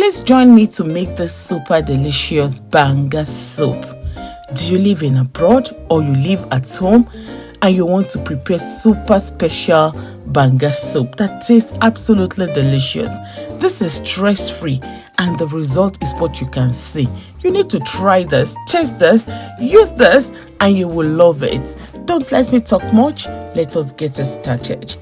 Please join me to make this super delicious banga soup. Do you live in abroad or you live at home and you want to prepare super special banga soup that tastes absolutely delicious? This is stress-free and the result is what you can see. You need to try this, taste this, use this, and you will love it. Don't let me talk much. Let us get it started.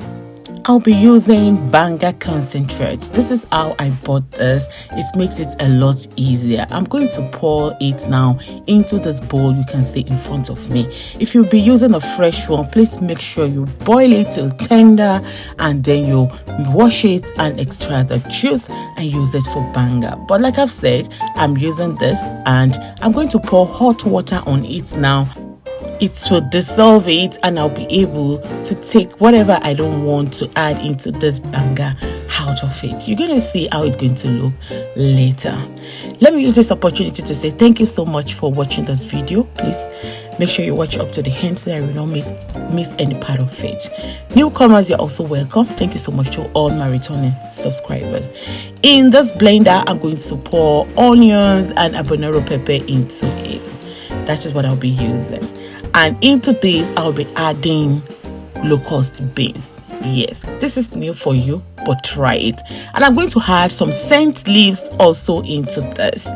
I'll be using banga concentrate. This is how I bought this. It makes it a lot easier. I'm going to pour it now into this bowl you can see in front of me. If you'll be using a fresh one, please make sure you boil it till tender and then you wash it and extract the juice and use it for banga. But like I've said, I'm using this and I'm going to pour hot water on it now. It will dissolve it and I'll be able to take whatever I don't want to add into this banga out of it. You're going to see how it's going to look later. Let me use this opportunity to say thank you so much for watching this video. Please make sure you watch up to the end so that I will not miss any part of it. Newcomers, you're also welcome. Thank you so much to all my returning subscribers. In this blender, I'm going to pour onions and habanero pepper into it. That is what I'll be using. And into this, I'll be adding locust beans. Yes, this is new for you, but try it. And I'm going to add some scent leaves also into this.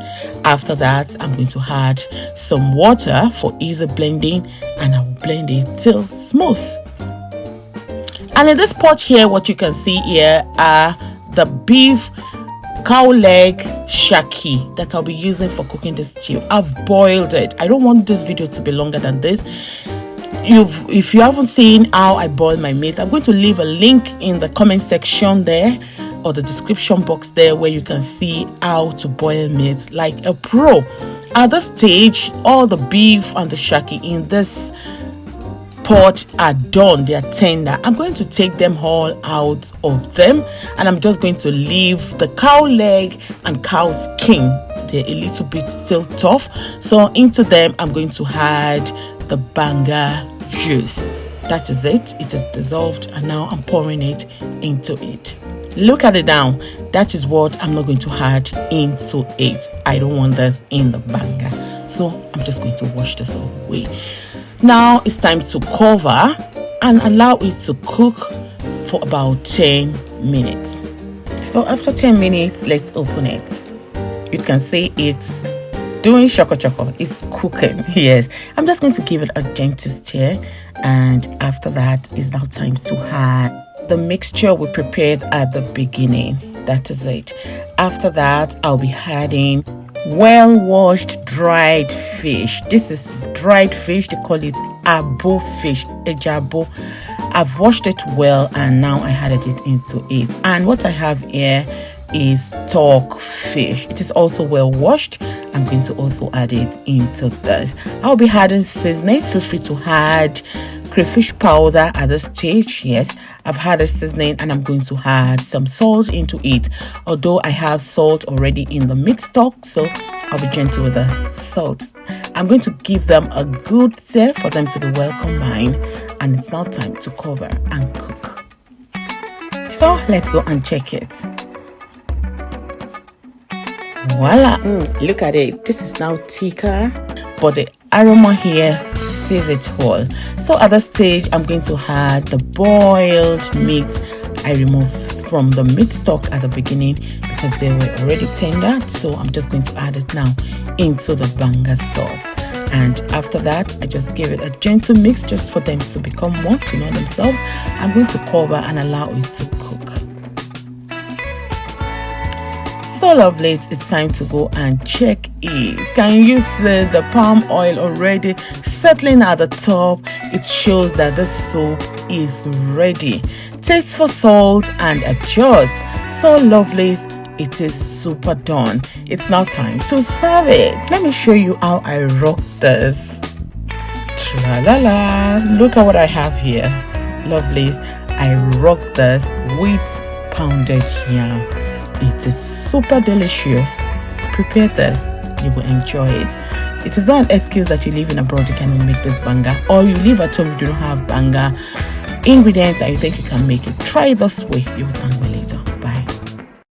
After that, I'm going to add some water for easy blending and I'll blend it till smooth. And in this pot here, what you can see here are the beef cow leg shaki that I'll be using for cooking the stew. I've boiled it. I don't want this video to be longer than this. If you haven't seen how I boil my meat, I'm going to leave a link in the comment section there or the description box there where you can see how to boil meat like a pro. At this stage, all the beef and the shaki in this pot are done. They are tender. I'm going to take them all out of them and I'm just going to leave the cow leg and cow skin. They're a little bit still tough, so into them I'm going to add the banga juice. That is it. It is dissolved and now I'm pouring it into it. Look at it now. That is what I'm not going to add into it. I don't want this in the banga, so I'm just going to wash this away. Now it's time to cover and allow it to cook for about 10 minutes. So after 10 minutes, let's open it. You can see it's doing choco. It's cooking. Yes, I'm just going to give it a gentle stir, and after that, it's now time to add the mixture we prepared at the beginning. That is it. After that, I'll be adding well-washed dried fish. This is dried fish. They call it abo fish, ejabo. I've washed it well and now I added it into it. And what I have here is stock fish. It is also well washed. I'm going to also add it into this. I'll be adding seasoning. Feel free to add crayfish powder at this stage. Yes, I've added seasoning and I'm going to add some salt into it, although I have salt already in the meat stock, so I'll be gentle with the salt. I'm going to give them a good stir for them to be well combined, and it's now time to cover and cook. So let's go and check it. Voila, look at it. This is now thicker, but the aroma here says it all. So at this stage, I'm going to add the boiled meat I removed from the meat stock at the beginning because they were already tender. So I'm just going to add it now into the banga sauce. And after that, I just give it a gentle mix just for them to become more to know themselves. I'm going to cover and allow it to cook. So lovely, it's time to go and check it. Can you see the palm oil already settling at the top? It shows that the soup is ready. Taste for salt and adjust. So lovely, it is super done. It's now time to serve it. Let me show you how I rock this. Tra-la-la. Look at what I have here. Lovely, I rock this with pounded yam. It is super delicious. Prepare this, you will enjoy it. It is not an excuse that you live in abroad you cannot make this banga, or you live at home you do not have banga ingredients and you think you can make it. Try it this way, you will thank me later.